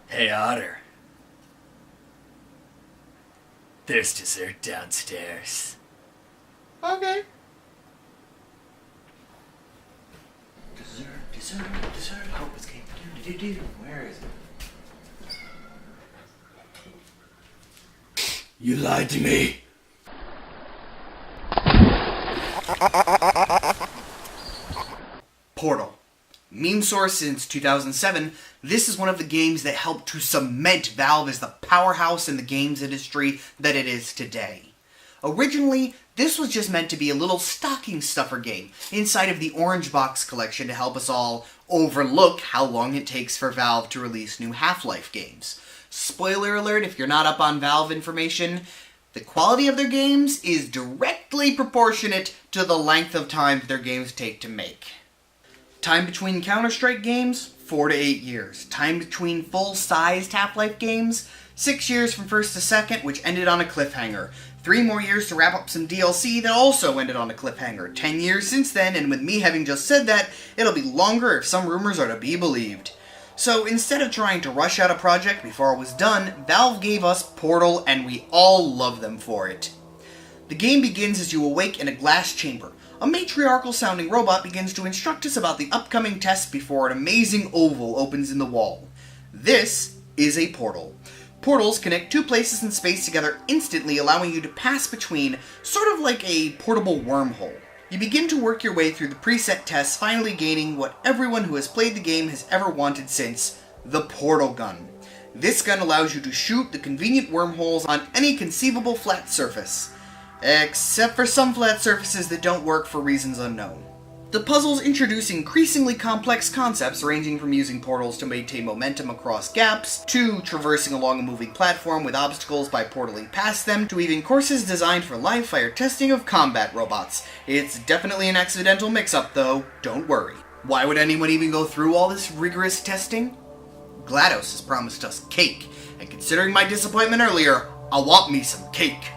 Hey, Otter. There's dessert downstairs. Okay. Dessert. Hope it's cake. Where is it? You lied to me. Portal. Meme source since 2007, this is one of the games that helped to cement Valve as the powerhouse in the games industry that it is today. Originally, this was just meant to be a little stocking stuffer game inside of the Orange Box collection to help us all overlook how long it takes for Valve to release new Half-Life games. Spoiler alert, if you're not up on Valve information, the quality of their games is directly proportionate to the length of time their games take to make. Time between Counter-Strike games, 4 to 8 years. Time between full-sized Half-Life games, 6 years from first to second, which ended on a cliffhanger. 3 more years to wrap up some DLC that also ended on a cliffhanger. 10 years since then, and with me having just said that, it'll be longer if some rumors are to be believed. So instead of trying to rush out a project before it was done, Valve gave us Portal, and we all love them for it. The game begins as you awake in a glass chamber. A matriarchal-sounding robot begins to instruct us about the upcoming test before an amazing oval opens in the wall. This is a portal. Portals connect 2 places in space together instantly, allowing you to pass between, sort of like a portable wormhole. You begin to work your way through the preset tests, finally gaining what everyone who has played the game has ever wanted since, the portal gun. This gun allows you to shoot the convenient wormholes on any conceivable flat surface. Except for some flat surfaces that don't work for reasons unknown. The puzzles introduce increasingly complex concepts ranging from using portals to maintain momentum across gaps, to traversing along a moving platform with obstacles by portaling past them, to even courses designed for live fire testing of combat robots. It's definitely an accidental mix-up though, don't worry. Why would anyone even go through all this rigorous testing? GLaDOS has promised us cake, and considering my disappointment earlier, I want me some cake.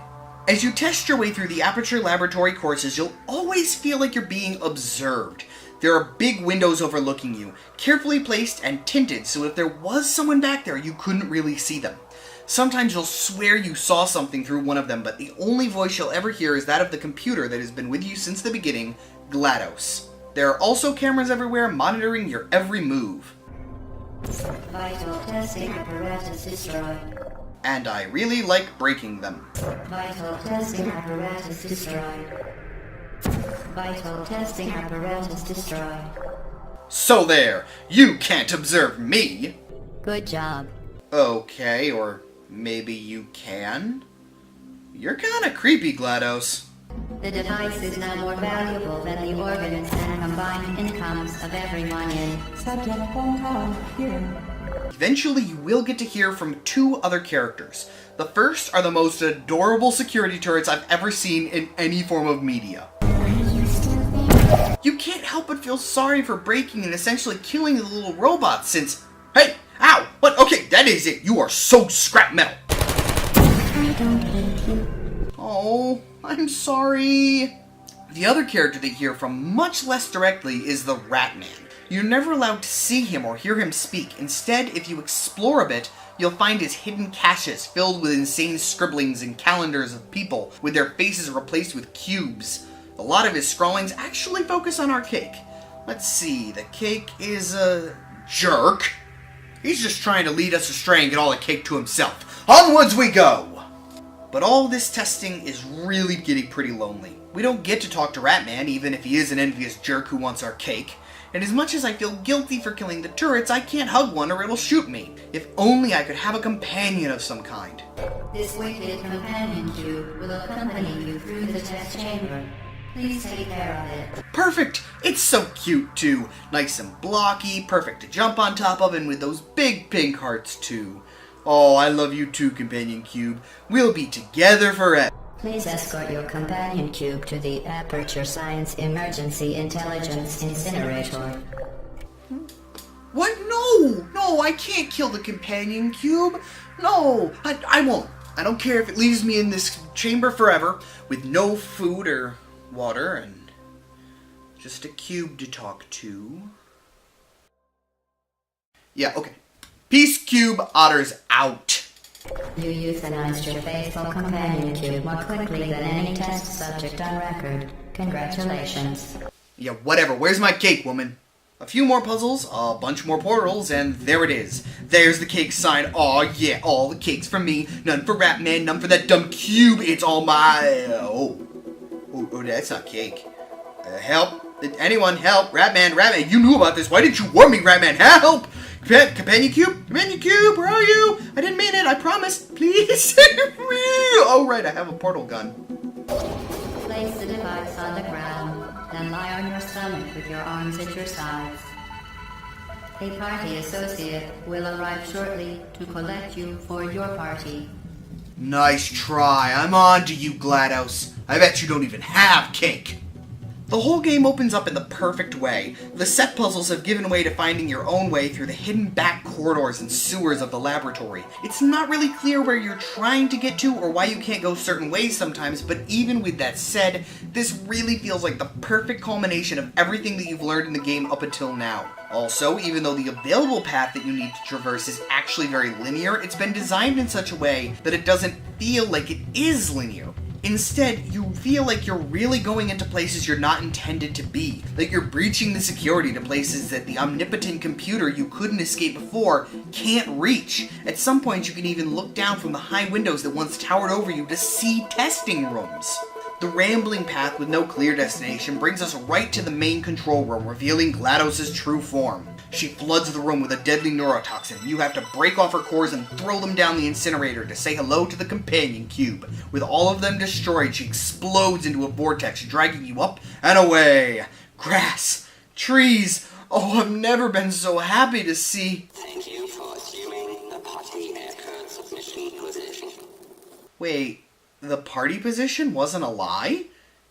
As you test your way through the Aperture laboratory courses, you'll always feel like you're being observed. There are big windows overlooking you, carefully placed and tinted so if there was someone back there, you couldn't really see them. Sometimes you'll swear you saw something through one of them, but the only voice you'll ever hear is that of the computer that has been with you since the beginning, GLaDOS. There are also cameras everywhere monitoring your every move. Vital testing apparatus destroyed. And I really like breaking them. Vital testing apparatus destroyed. Vital testing apparatus destroyed. So there, you can't observe me! Good job. Okay, or maybe you can? You're kinda creepy, GLaDOS. The device is now more valuable than the organs and combined incomes of everyone in. Subject phone call here. Eventually, you will get to hear from 2 other characters. The first are the most adorable security turrets I've ever seen in any form of media. You can't help but feel sorry for breaking and essentially killing the little robot since... Hey! Ow! What? Okay, that is it. You are so scrap metal. I don't hate you. Oh, I'm sorry. The other character that you hear from much less directly is the Rat Man. You're never allowed to see him or hear him speak. Instead, if you explore a bit, you'll find his hidden caches filled with insane scribblings and calendars of people with their faces replaced with cubes. A lot of his scrawlings actually focus on our cake. Let's see, the cake is a jerk. He's just trying to lead us astray and get all the cake to himself. Onwards we go! But all this testing is really getting pretty lonely. We don't get to talk to Ratman, even if he is an envious jerk who wants our cake. And as much as I feel guilty for killing the turrets, I can't hug one or it'll shoot me. If only I could have a companion of some kind. This wicked companion cube will accompany you through the test chamber. Please take care of it. Perfect! It's so cute, too. Nice and blocky, perfect to jump on top of, and with those big pink hearts, too. Oh, I love you too, Companion Cube. We'll be together forever. Please escort your companion cube to the Aperture Science Emergency Intelligence Incinerator. What? No! No, I can't kill the Companion Cube. No, I won't. I don't care if it leaves me in this chamber forever with no food or water and just a cube to talk to. Yeah, okay. Peace Cube, Otters out. You euthanized your faithful companion cube more quickly than any test subject on record. Congratulations. Yeah, whatever. Where's my cake, woman? A few more puzzles, a bunch more portals, and there it is. There's the cake sign. Aw, yeah, all the cakes for me. None for Ratman, none for that dumb cube. It's all my... Oh, that's not cake. Help. Anyone, help. Ratman, you knew about this. Why didn't you warn me, Ratman? Help! Companion cube, where are you? I didn't mean it, I promise. Please save me. Oh, right, I have a portal gun. Place the device on the ground, then lie on your stomach with your arms at your sides. A party associate will arrive shortly to collect you for your party. Nice try. I'm on to you, GLaDOS. I bet you don't even have cake. The whole game opens up in the perfect way. The set puzzles have given way to finding your own way through the hidden back corridors and sewers of the laboratory. It's not really clear where you're trying to get to or why you can't go certain ways sometimes, but even with that said, this really feels like the perfect culmination of everything that you've learned in the game up until now. Also, even though the available path that you need to traverse is actually very linear, it's been designed in such a way that it doesn't feel like it is linear. Instead, you feel like you're really going into places you're not intended to be. Like you're breaching the security to places that the omnipotent computer you couldn't escape before can't reach. At some point, you can even look down from the high windows that once towered over you to see testing rooms. The rambling path with no clear destination brings us right to the main control room, revealing GLaDOS' true form. She floods the room with a deadly neurotoxin, and you have to break off her cores and throw them down the incinerator to say hello to the companion cube. With all of them destroyed, she explodes into a vortex, dragging you up and away. Grass, trees, oh, I've never been so happy to see. Thank you for assuming the party aircraft submission position. Wait, the party position wasn't a lie?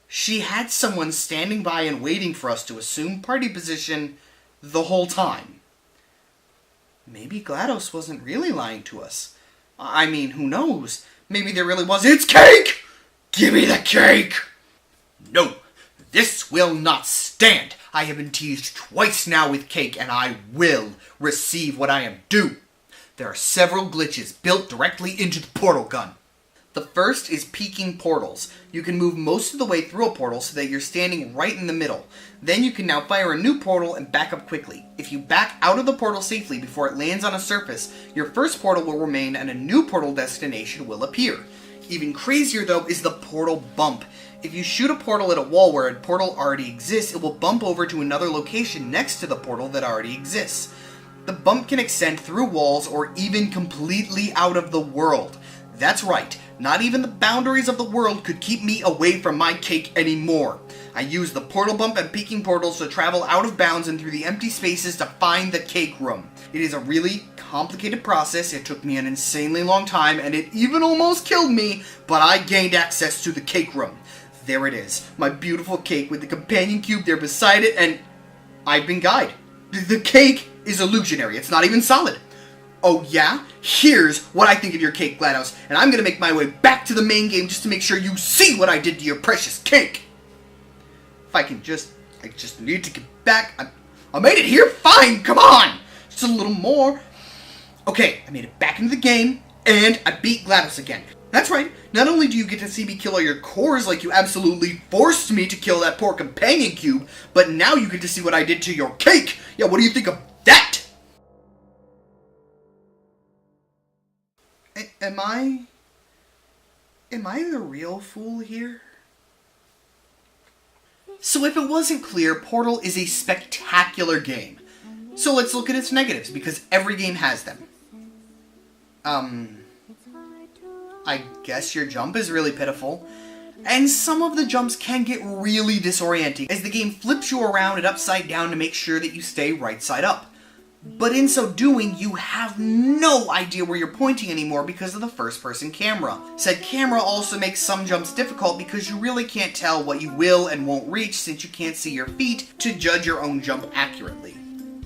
She had someone standing by and waiting for us to assume party position the whole time. Maybe GLaDOS wasn't really lying to us. I mean, who knows? Maybe there really was. It's cake! Give me the cake! No, this will not stand. I have been teased twice now with cake, and I will receive what I am due. There are several glitches built directly into the portal gun. The first is peeking portals. You can move most of the way through a portal so that you're standing right in the middle. Then you can now fire a new portal and back up quickly. If you back out of the portal safely before it lands on a surface, your first portal will remain and a new portal destination will appear. Even crazier though is the portal bump. If you shoot a portal at a wall where a portal already exists, it will bump over to another location next to the portal that already exists. The bump can extend through walls or even completely out of the world. That's right, not even the boundaries of the world could keep me away from my cake anymore. I use the portal bump and peeking portals to travel out of bounds and through the empty spaces to find the cake room. It is a really complicated process, it took me an insanely long time, and it even almost killed me, but I gained access to the cake room. There it is, my beautiful cake with the companion cube there beside it, and I've been guided. The cake is illusionary, it's not even solid. Oh yeah? Here's what I think of your cake, GLaDOS, and I'm gonna make my way back to the main game just to make sure you see what I did to your precious cake! If I just need to get back. I made it here? Fine, come on! Just a little more. Okay, I made it back into the game, and I beat GLaDOS again. That's right, not only do you get to see me kill all your cores like you absolutely forced me to kill that poor companion cube, but now you get to see what I did to your cake! Yeah, what do you think of that? Am I the real fool here? So if it wasn't clear, Portal is a spectacular game. So let's look at its negatives, because every game has them. I guess your jump is really pitiful. And some of the jumps can get really disorienting, as the game flips you around and upside down to make sure that you stay right side up. But in so doing, you have no idea where you're pointing anymore because of the first-person camera. Said camera also makes some jumps difficult because you really can't tell what you will and won't reach since you can't see your feet to judge your own jump accurately.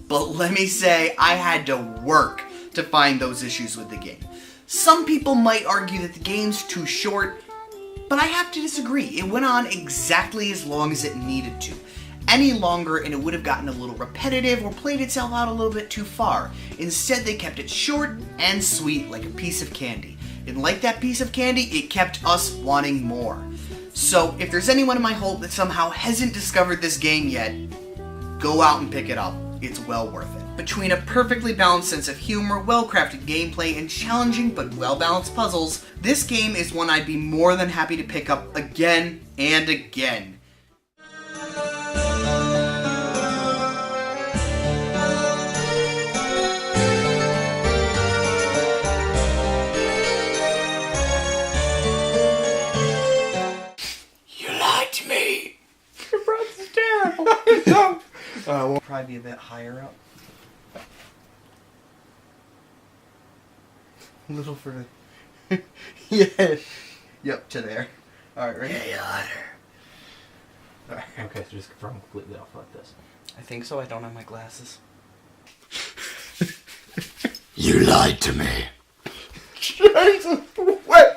But let me say, I had to work to find those issues with the game. Some people might argue that the game's too short, but I have to disagree. It went on exactly as long as it needed to. any longer and it would have gotten a little repetitive or played itself out a little bit too far. Instead, they kept it short and sweet like a piece of candy. And like that piece of candy, it kept us wanting more. So, if there's anyone in my hope that somehow hasn't discovered this game yet, go out and pick it up. It's well worth it. Between a perfectly balanced sense of humor, well-crafted gameplay, and challenging but well-balanced puzzles, this game is one I'd be more than happy to pick up again and again. You lied to me. Your breath is terrible. We'll probably be a bit higher up. A little further. Yeah. Yep, to there. Alright, ready? Hey, Otter. Alright. Okay, so just from completely off like this. I think so. I don't have my glasses. You lied to me. Jesus! What?